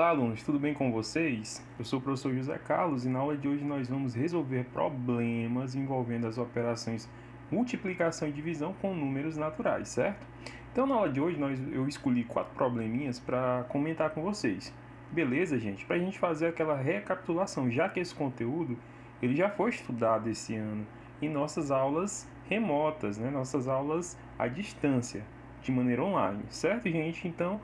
Olá, alunos, tudo bem com vocês? Eu sou o professor José Carlos e na aula de hoje nós vamos resolver problemas envolvendo as operações multiplicação e divisão com números naturais, certo? Então, na aula de hoje eu escolhi 4 probleminhas para comentar com vocês. Beleza, gente? Para a gente fazer aquela recapitulação, já que esse conteúdo ele já foi estudado esse ano em nossas aulas remotas, né? Nossas aulas à distância, de maneira online, certo, gente? Então,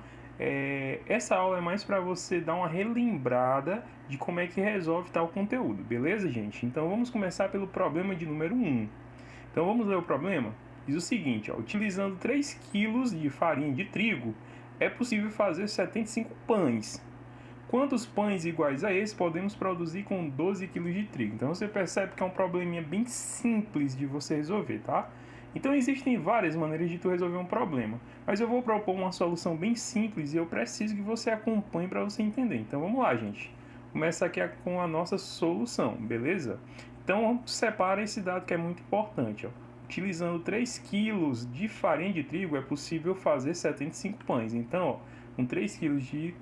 essa aula é mais para você dar uma relembrada de como é que resolve tal conteúdo, beleza, gente? Então vamos começar pelo problema de número 1. Então vamos ler o problema? Diz o seguinte, ó, utilizando 3 kg de farinha de trigo, é possível fazer 75 pães. Quantos pães iguais a esse podemos produzir com 12 kg de trigo? Então você percebe que é um probleminha bem simples de você resolver, tá? Então existem várias maneiras de tu resolver um problema, mas eu vou propor uma solução bem simples e eu preciso que você acompanhe para você entender. Então vamos lá, gente. Começa aqui com a nossa solução, beleza? Então separa esse dado que é muito importante, ó. Utilizando 3 kg de farinha de trigo é possível fazer 75 pães. Então, ó, com 3 kg de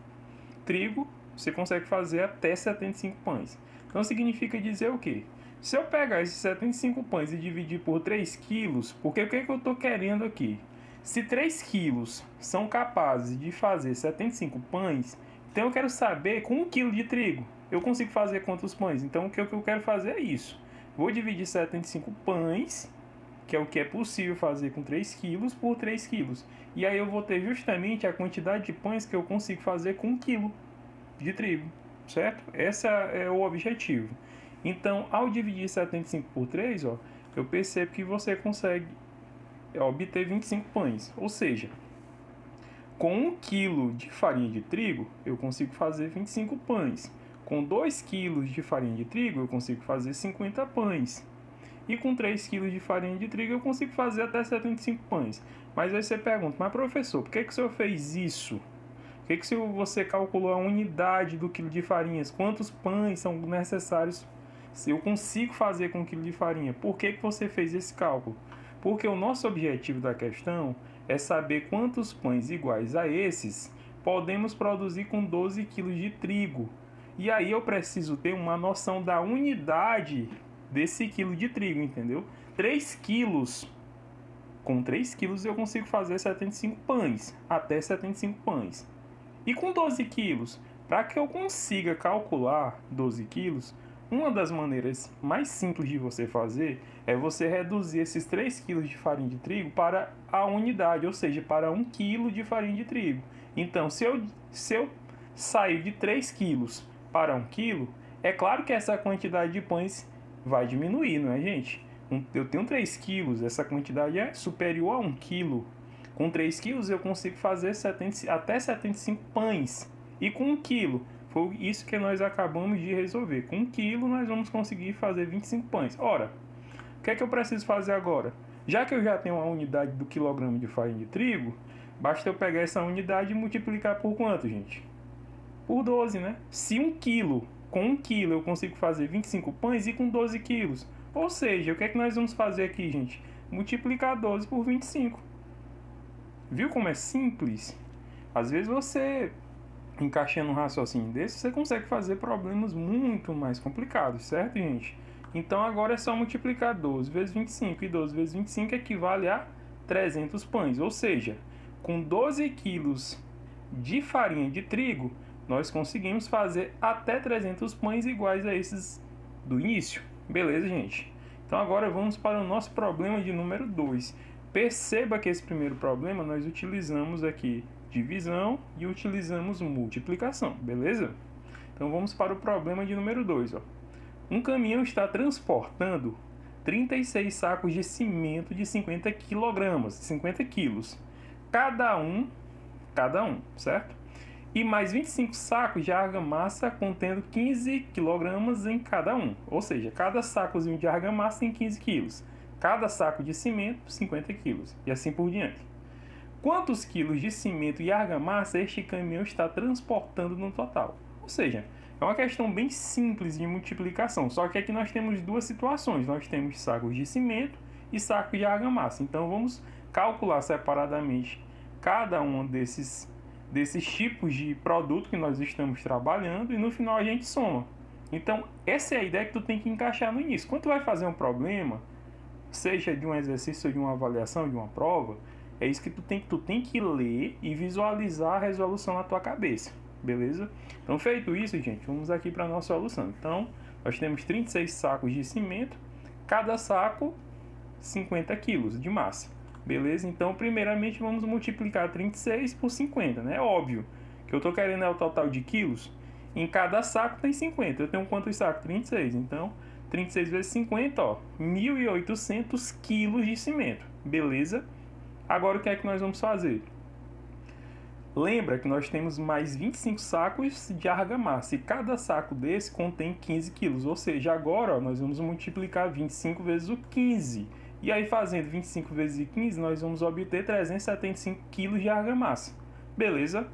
trigo, você consegue fazer até 75 pães. Então significa dizer o quê? Se eu pegar esses 75 pães e dividir por 3 quilos, porque o que eu estou querendo aqui? Se 3 quilos são capazes de fazer 75 pães, então eu quero saber com 1 quilo de trigo eu consigo fazer quantos pães. Então o que eu quero fazer é isso. Vou dividir 75 pães, que é o que é possível fazer com 3 quilos, por 3 quilos. E aí eu vou ter justamente a quantidade de pães que eu consigo fazer com 1 quilo de trigo, certo? Esse é o objetivo. Então, ao dividir 75 por 3, ó, eu percebo que você consegue obter 25 pães. Ou seja, com 1 kg de farinha de trigo, eu consigo fazer 25 pães. Com 2 kg de farinha de trigo, eu consigo fazer 50 pães. E com 3 kg de farinha de trigo, eu consigo fazer até 75 pães. Mas aí você pergunta, mas professor, por que o senhor fez isso? Por que se você calculou a unidade do quilo de farinhas? Quantos pães são necessários? Se eu consigo fazer com 1 quilo de farinha, por que você fez esse cálculo? Porque o nosso objetivo da questão é saber quantos pães iguais a esses podemos produzir com 12 kg de trigo. E aí eu preciso ter uma noção da unidade desse quilo de trigo, entendeu? 3 quilos. Com 3 quilos eu consigo fazer 75 pães, até 75 pães. E com 12 quilos, para que eu consiga calcular 12 quilos, uma das maneiras mais simples de você fazer é você reduzir esses 3 kg de farinha de trigo para a unidade, ou seja, para 1 kg de farinha de trigo. Então, se eu sair de 3 kg para 1 kg, é claro que essa quantidade de pães vai diminuir, não é, gente? Eu tenho 3 kg, essa quantidade é superior a 1 kg. Com 3 kg eu consigo fazer até 75 pães. E com 1 kg, foi isso que nós acabamos de resolver. Com 1 kg nós vamos conseguir fazer 25 pães. Ora, o que é que eu preciso fazer agora? Já que eu já tenho a unidade do quilograma de farinha de trigo, basta eu pegar essa unidade e multiplicar por quanto, gente? Por 12, né? Se 1 kg, com 1 kg eu consigo fazer 25 pães e com 12 quilos. Ou seja, o que é que nós vamos fazer aqui, gente? Multiplicar 12 por 25. Viu como é simples? Às vezes você, encaixando um raciocínio desse, você consegue fazer problemas muito mais complicados, certo, gente? Então agora é só multiplicar 12 vezes 25, e 12 vezes 25 equivale a 300 pães. Ou seja, com 12 quilos de farinha de trigo, nós conseguimos fazer até 300 pães iguais a esses do início. Beleza, gente? Então agora vamos para o nosso problema de número 2. Perceba que esse primeiro problema nós utilizamos aqui divisão e utilizamos multiplicação, beleza? Então vamos para o problema de número 2. Um caminhão está transportando 36 sacos de cimento de 50 kg, 50 quilos, cada um, certo? E mais 25 sacos de argamassa contendo 15 kg em cada um, ou seja, cada sacozinho de argamassa tem 15 quilos. Cada saco de cimento, 50 quilos, e assim por diante. Quantos quilos de cimento e argamassa este caminhão está transportando no total? Ou seja, é uma questão bem simples de multiplicação, só que aqui nós temos duas situações. Nós temos sacos de cimento e sacos de argamassa. Então vamos calcular separadamente cada um desses desses tipos de produto que nós estamos trabalhando e no final a gente soma. Então, essa é a ideia que tu tem que encaixar no início. Quando tu vai fazer um problema, seja de um exercício ou de uma avaliação, de uma prova, é isso que tu tem que ler e visualizar a resolução na tua cabeça, beleza? Então, feito isso, gente, vamos aqui para a nossa solução. Então, nós temos 36 sacos de cimento, cada saco 50 quilos de massa, beleza? Então, primeiramente, vamos multiplicar 36 por 50, né? É óbvio que eu estou querendo é o total de quilos. Em cada saco tem 50. Eu tenho quantos sacos? 36. Então, 36 vezes 50, ó, 1.800 quilos de cimento, beleza? Agora, o que é que nós vamos fazer? Lembra que nós temos mais 25 sacos de argamassa e cada saco desse contém 15 quilos. Ou seja, agora ó, nós vamos multiplicar 25 vezes o 15. E aí, fazendo 25 vezes 15, nós vamos obter 375 quilos de argamassa. Beleza?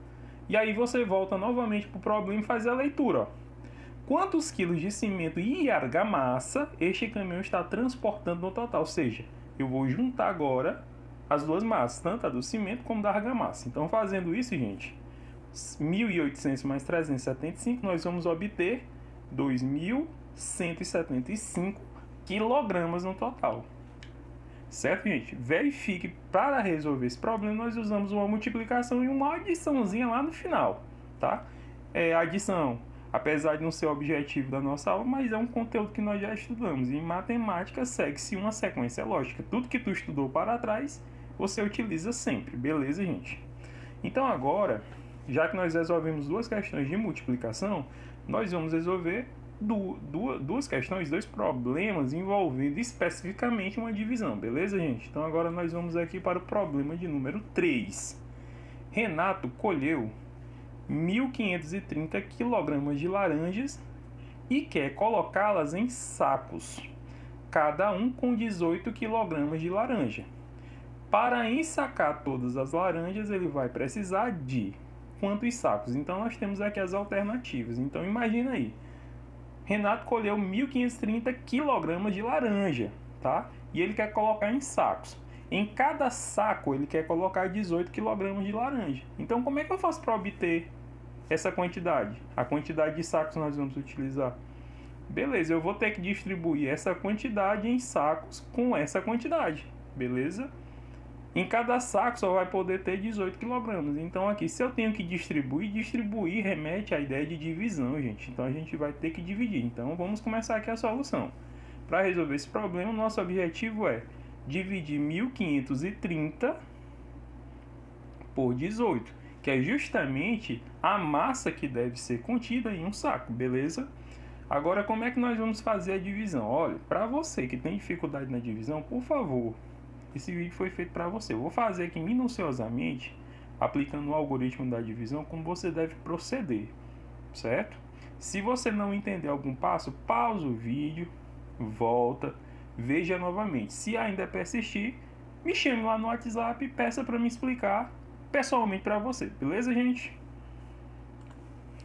E aí você volta novamente para o problema e faz a leitura. Ó. Quantos quilos de cimento e argamassa este caminhão está transportando no total? Ou seja, eu vou juntar agora as duas massas, tanto a do cimento como da argamassa. Então, fazendo isso, gente, 1.800 mais 375, nós vamos obter 2.175 quilogramas no total. Certo, gente? Verifique, para resolver esse problema, nós usamos uma multiplicação e uma adiçãozinha lá no final, tá? A adição, apesar de não ser o objetivo da nossa aula, mas é um conteúdo que nós já estudamos. E em matemática, segue-se uma sequência lógica. Tudo que tu estudou para trás, você utiliza sempre, beleza, gente? Então agora, já que nós resolvemos duas questões de multiplicação, nós vamos resolver duas questões, dois problemas envolvendo especificamente uma divisão, beleza, gente? Então agora nós vamos aqui para o problema de número 3. Renato colheu 1.530 kg de laranjas e quer colocá-las em sacos, cada um com 18 kg de laranja. Para ensacar todas as laranjas, ele vai precisar de quantos sacos? Então, nós temos aqui as alternativas. Então, imagina aí. Renato colheu 1.530 kg de laranja, tá? E ele quer colocar em sacos. Em cada saco, ele quer colocar 18 kg de laranja. Então, como é que eu faço para obter essa quantidade? A quantidade de sacos nós vamos utilizar. Beleza, eu vou ter que distribuir essa quantidade em sacos com essa quantidade, beleza? Em cada saco só vai poder ter 18 kg. Então aqui, se eu tenho que distribuir remete à ideia de divisão, gente. Então a gente vai ter que dividir. Então vamos começar aqui a solução. Para resolver esse problema, nosso objetivo é dividir 1.530 por 18, que é justamente a massa que deve ser contida em um saco, beleza? Agora, como é que nós vamos fazer a divisão? Olha, para você que tem dificuldade na divisão, por favor, esse vídeo foi feito para você. Eu vou fazer aqui minuciosamente, aplicando o algoritmo da divisão, como você deve proceder, certo? Se você não entender algum passo, pausa o vídeo, volta, veja novamente. Se ainda persistir, me chame lá no WhatsApp e peça para me explicar pessoalmente para você, beleza, gente?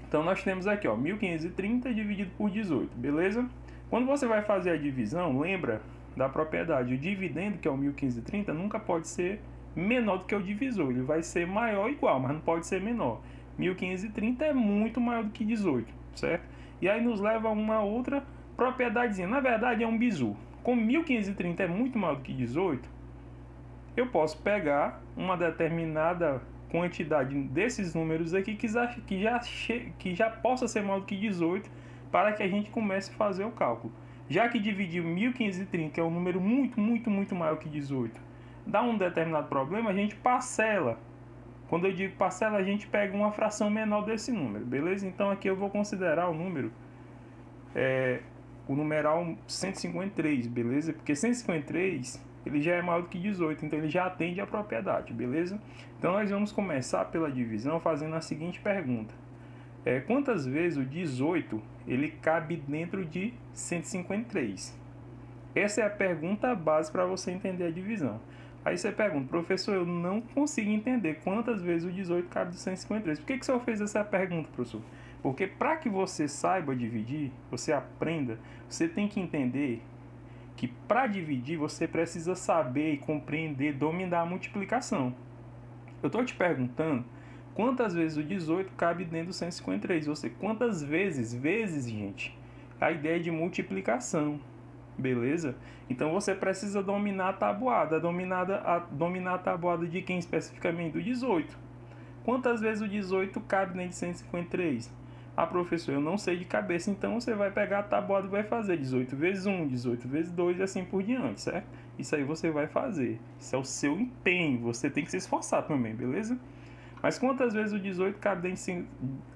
Então, nós temos aqui, ó, 1.530 dividido por 18, beleza? Quando você vai fazer a divisão, lembra da propriedade. O dividendo, que é o 1.530, nunca pode ser menor do que o divisor. Ele vai ser maior ou igual, mas não pode ser menor. 1.530 é muito maior do que 18, certo? E aí nos leva a uma outra propriedadezinha. Na verdade, é um bizu. Como 1.530 é muito maior do que 18, eu posso pegar uma determinada quantidade desses números aqui que já possa ser maior do que 18 para que a gente comece a fazer o cálculo. Já que dividir 1.530, que é um número muito maior que 18, dá um determinado problema, a gente parcela. Quando eu digo parcela, a gente pega uma fração menor desse número, beleza? Então aqui eu vou considerar o número, o numeral 153, beleza? Porque 153... ele já é maior do que 18, então ele já atende a propriedade, beleza? Então nós vamos começar pela divisão fazendo a seguinte pergunta. Quantas vezes o 18 ele cabe dentro de 153? Essa é a pergunta base para você entender a divisão. Aí você pergunta, professor, eu não consigo entender quantas vezes o 18 cabe do 153. Por que o senhor fez essa pergunta, professor? Porque para que você saiba dividir, você aprenda, você tem que entender que para dividir você precisa saber, compreender, dominar a multiplicação. Eu estou te perguntando Quantas vezes o 18 cabe dentro do 153? Ou seja, quantas vezes? Vezes, gente. A ideia de multiplicação. Beleza? Então você precisa dominar a tabuada. Dominar a tabuada de quem especificamente? Do 18. Quantas vezes o 18 cabe dentro de 153? Ah, professor, eu não sei de cabeça, então você vai pegar a tabuada e vai fazer 18 vezes 1, 18 vezes 2 e assim por diante, certo? Isso aí você vai fazer. Isso é o seu empenho, você tem que se esforçar também, beleza? Mas quantas vezes o 18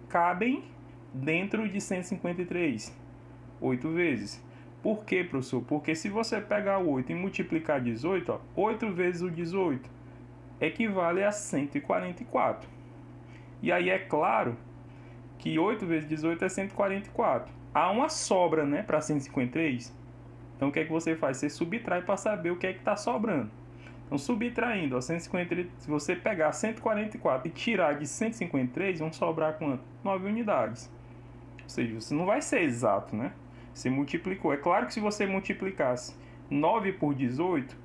cabem dentro de 153? 8 vezes. Por quê, professor? Porque se você pegar o 8 e multiplicar 18, ó, 8 vezes o 18 equivale a 144. E aí é claro que 8 vezes 18 é 144. Há uma sobra, né, para 153. Então o que é que você faz? Você subtrai para saber o que é que está sobrando. Então subtraindo, ó, 153, se você pegar 144 e tirar de 153, vão sobrar quanto? 9 unidades. Ou seja, você não vai ser exato, né? Você multiplicou. É claro que se você multiplicasse 9 por 18,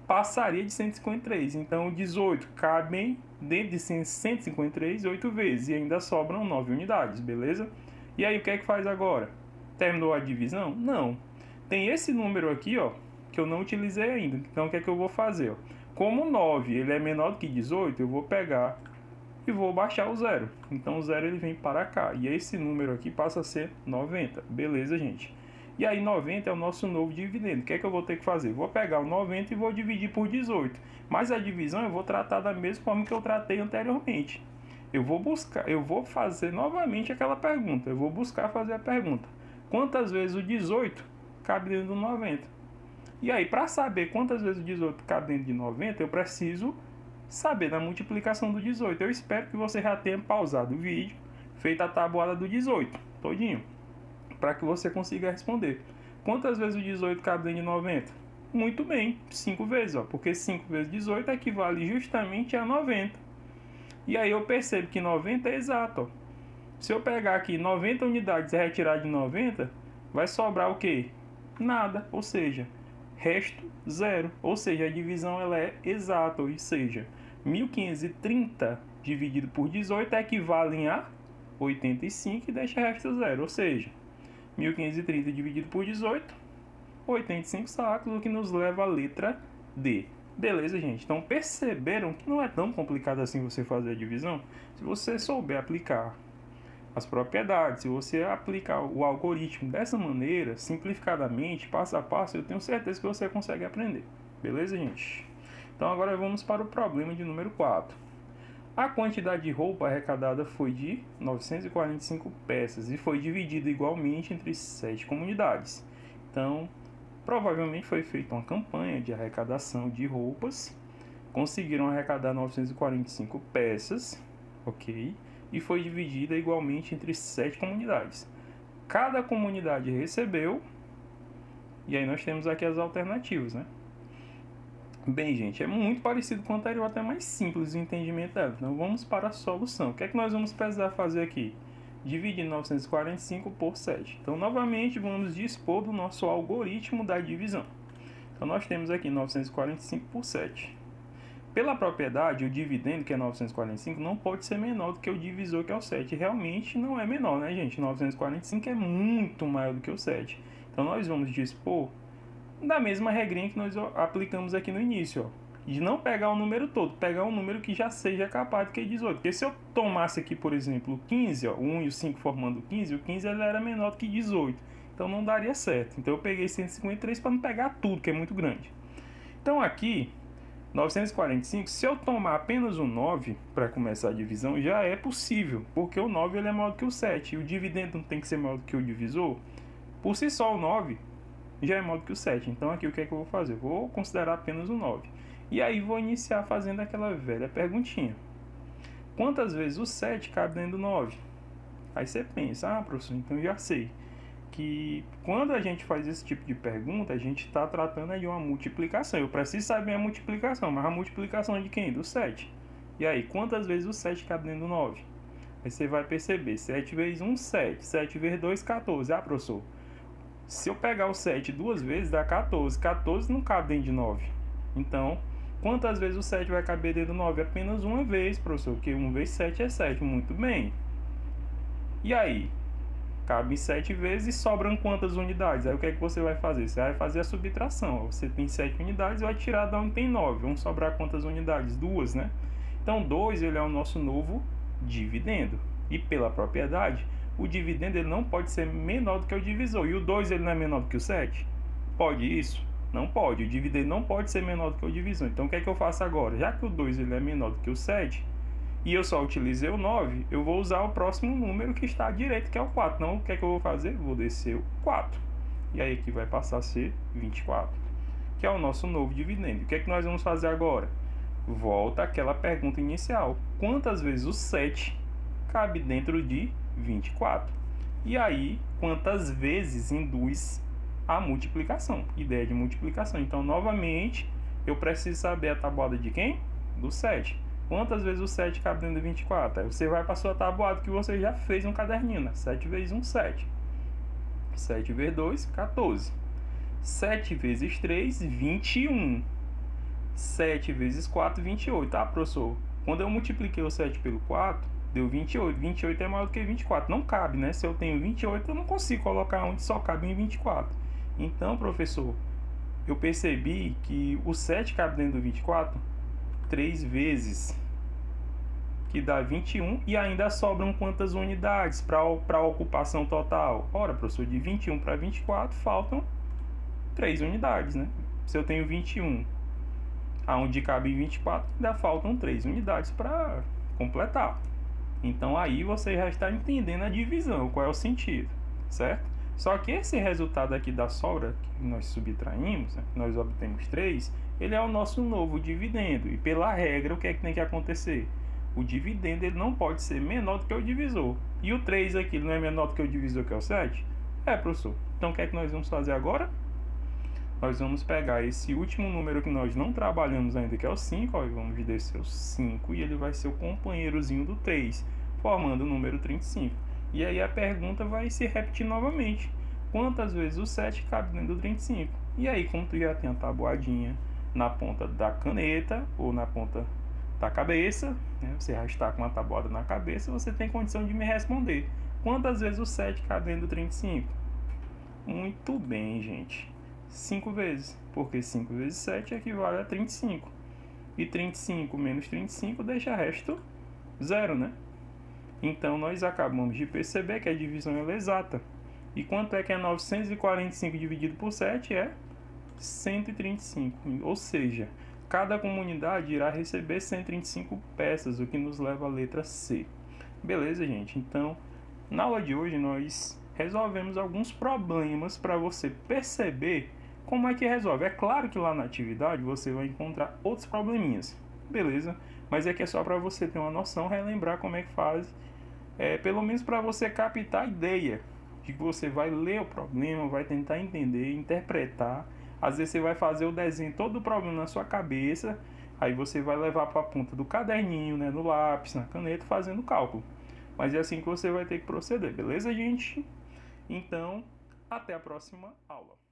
passaria de 153. Então, 18 cabem dentro de 153 8 vezes. E ainda sobram 9 unidades, beleza? E aí, o que é que faz agora? Terminou a divisão? Não. Tem esse número aqui, ó, que eu não utilizei ainda. Então, o que é que eu vou fazer? Ó? Como 9 ele é menor do que 18, eu vou pegar e vou baixar o zero. Então, o zero ele vem para cá. E esse número aqui passa a ser 90. Beleza, gente? E aí 90 é o nosso novo dividendo. O que é que eu vou ter que fazer? Vou pegar o 90 e vou dividir por 18. Mas a divisão eu vou tratar da mesma forma que eu tratei anteriormente. Eu vou fazer novamente aquela pergunta. Eu vou buscar fazer a pergunta. Quantas vezes o 18 cabe dentro do 90? E aí, para saber quantas vezes o 18 cabe dentro de 90, eu preciso saber da multiplicação do 18. Eu espero que você já tenha pausado o vídeo, feito a tabuada do 18, todinho, para que você consiga responder. Quantas vezes o 18 cabe dentro de 90? Muito bem, 5 vezes, ó, porque 5 vezes 18 equivale justamente a 90. E aí eu percebo que 90 é exato. Ó. Se eu pegar aqui 90 unidades e retirar de 90, vai sobrar o quê? Nada, ou seja, resto zero. Ou seja, a divisão ela é exata, ou seja, 1530 dividido por 18 equivale a 85 e deixa resto zero, ou seja, 1530 dividido por 18, 85 sacos, o que nos leva à letra D. Beleza, gente? Então perceberam que não é tão complicado assim você fazer a divisão? Se você souber aplicar as propriedades, se você aplicar o algoritmo dessa maneira, simplificadamente, passo a passo, eu tenho certeza que você consegue aprender. Beleza, gente? Então agora vamos para o problema de número 4. A quantidade de roupa arrecadada foi de 945 peças e foi dividida igualmente entre 7 comunidades. Então, provavelmente foi feita uma campanha de arrecadação de roupas, conseguiram arrecadar 945 peças, ok? E foi dividida igualmente entre 7 comunidades. Cada comunidade recebeu, e aí nós temos aqui as alternativas, né? Bem, gente, é muito parecido com o anterior, até mais simples o entendimento dela. Então vamos para a solução. O que é que nós vamos precisar fazer aqui? Dividir 945 por 7. Então, novamente, vamos dispor do nosso algoritmo da divisão. Então, nós temos aqui 945 por 7. Pela propriedade, o dividendo, que é 945, não pode ser menor do que o divisor, que é o 7. Realmente não é menor, né, gente? 945 é muito maior do que o 7. Então, nós vamos dispor da mesma regrinha que nós aplicamos aqui no início, ó, de não pegar o número todo, pegar um número que já seja capaz do que 18. Porque se eu tomasse aqui, por exemplo, o 15, ó, o 1 e o 5 formando o 15 ele era menor do que 18. Então não daria certo. Então eu peguei 153 para não pegar tudo, que é muito grande. Então aqui, 945, se eu tomar apenas o 9 para começar a divisão, já é possível, porque o 9 ele é maior do que o 7. E o dividendo não tem que ser maior do que o divisor. Por si só, o 9 já é maior do que o 7. Então aqui o que é que eu vou fazer? Vou considerar apenas o 9. E aí vou iniciar fazendo aquela velha perguntinha. Quantas vezes o 7 cabe dentro do 9? Aí você pensa, professor, então eu já sei que quando a gente faz esse tipo de pergunta, a gente está tratando de uma multiplicação. Eu preciso saber a multiplicação, mas a multiplicação é de quem? Do 7. E aí, quantas vezes o 7 cabe dentro do 9? Aí você vai perceber, 7 vezes 1, 7. 7 vezes 2, 14. Professor, se eu pegar o 7 duas vezes, dá 14. 14 não cabe dentro de 9. Então, Quantas vezes o 7 vai caber dentro do 9? Apenas uma vez, professor, porque 1 vezes 7 é 7. Muito bem. E aí? Cabe 7 vezes e sobram quantas unidades? Aí o que é que você vai fazer? Você vai fazer a subtração. Você tem 7 unidades e vai tirar da onde tem 9. Vão sobrar quantas unidades? 2, né? Então, 2 ele é o nosso novo dividendo. E pela propriedade, o dividendo ele não pode ser menor do que o divisor. E o 2 ele não é menor do que o 7? Pode isso? Não pode. O dividendo não pode ser menor do que o divisor. Então, o que é que eu faço agora? Já que o 2 ele é menor do que o 7, e eu só utilizei o 9, eu vou usar o próximo número que está à direita, que é o 4. Então, o que é que eu vou fazer? Vou descer o 4. E aí aqui vai passar a ser 24, que é o nosso novo dividendo. O que é que nós vamos fazer agora? Volta àquela pergunta inicial. Quantas vezes o 7 cabe dentro de 24? E aí, quantas vezes induz a multiplicação? Ideia de multiplicação. Então, novamente, eu preciso saber a tabuada de quem? Do 7. Quantas vezes o 7 cabe dentro de 24? Aí você vai para a sua tabuada que você já fez no caderninho, né? 7 vezes 1, 7. 7 vezes 2, 14. 7 vezes 3, 21. 7 vezes 4, 28. Tá, professor? Quando eu multipliquei o 7 pelo 4, deu 28. 28 é maior do que 24. Não cabe, né? Se eu tenho 28, eu não consigo colocar onde só cabe em 24. Então, professor, eu percebi que o 7 cabe dentro do 24 3 vezes, que dá 21, e ainda sobram quantas unidades para a ocupação total? Ora, professor, de 21 para 24 faltam 3 unidades, né? Se eu tenho 21, aonde cabe 24, ainda faltam 3 unidades para completar. Então aí você já está entendendo a divisão, qual é o sentido, certo? Só que esse resultado aqui da sobra que nós subtraímos, né, nós obtemos 3, ele é o nosso novo dividendo. E pela regra, o que é que tem que acontecer? O dividendo ele não pode ser menor do que o divisor. E o 3 aqui não é menor do que o divisor, que é o 7? É, professor. Então o que é que nós vamos fazer agora? Nós vamos pegar esse último número que nós não trabalhamos ainda, que é o 5, ó, e vamos descer o 5, e ele vai ser o companheirozinho do 3, formando o número 35. E aí a pergunta vai se repetir novamente. Quantas vezes o 7 cabe dentro do 35? E aí, como tu já tem a tabuadinha na ponta da caneta ou na ponta da cabeça, né, você já está com a tabuada na cabeça, você tem condição de me responder. Quantas vezes o 7 cabe dentro do 35? Muito bem, gente. 5 vezes, porque 5 vezes 7 equivale a 35. E 35 menos 35 deixa resto 0, né? Então, nós acabamos de perceber que a divisão é exata. E quanto é que é 945 dividido por 7? É 135. Ou seja, cada comunidade irá receber 135 peças, o que nos leva à letra C. Beleza, gente? Então, na aula de hoje, nós resolvemos alguns problemas para você perceber como é que resolve. É claro que lá na atividade você vai encontrar outros probleminhas, beleza? Mas é que é só para você ter uma noção, relembrar como é que faz, pelo menos para você captar a ideia de que você vai ler o problema, vai tentar entender, interpretar. Às vezes você vai fazer o desenho todo o problema na sua cabeça, aí você vai levar para a ponta do caderninho, né, no lápis, na caneta, fazendo o cálculo. Mas é assim que você vai ter que proceder, beleza, gente? Então, até a próxima aula.